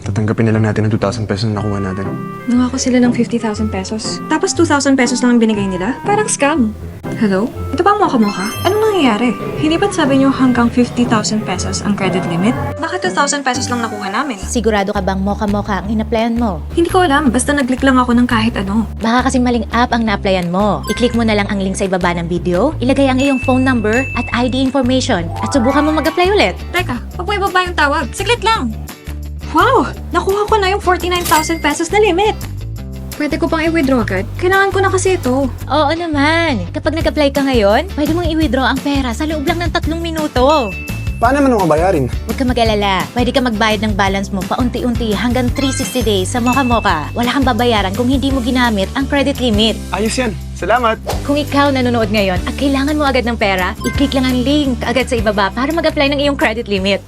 Tatanggapin na lang natin ang 2,000 pesos na nakuha natin. Nangako sila ng 50,000 pesos. Tapos 2,000 pesos lang ang binigay nila? Parang scam. Hello? Ito ba ang moka-moka? Anong nangyayari? Hindi ba't sabi niyo hanggang 50,000 pesos ang credit limit? Bakit 2,000 pesos lang nakuha namin? Sigurado ka bang moka-moka ang in-applyan mo? Hindi ko alam. Basta nag-click lang ako ng kahit ano. Baka kasing maling app ang na-applyan mo. I-click mo na lang ang link sa ibaba ng video, ilagay ang iyong phone number at ID information, at subukan mo mag-apply ulit. Teka, wag mo ibaba yung tawag. Siklit lang! Wow! Nakuha ko na yung 49,000 pesos na limit! Pwede ko pang i-withdraw agad? Kailangan ko na kasi ito. Oo naman. Kapag nag-apply ka ngayon, pwede mong i-withdraw ang pera sa loob lang ng 3 minuto. Paano naman ako mabayarin? Huwag ka mag-alala. Pwede ka magbayad ng balance mo paunti-unti hanggang 360 days sa Moka. Wala kang babayaran kung hindi mo ginamit ang credit limit. Ayos yan. Salamat. Kung ikaw nanonood ngayon at kailangan mo agad ng pera, i-click lang ang link agad sa ibaba para mag-apply ng iyong credit limit.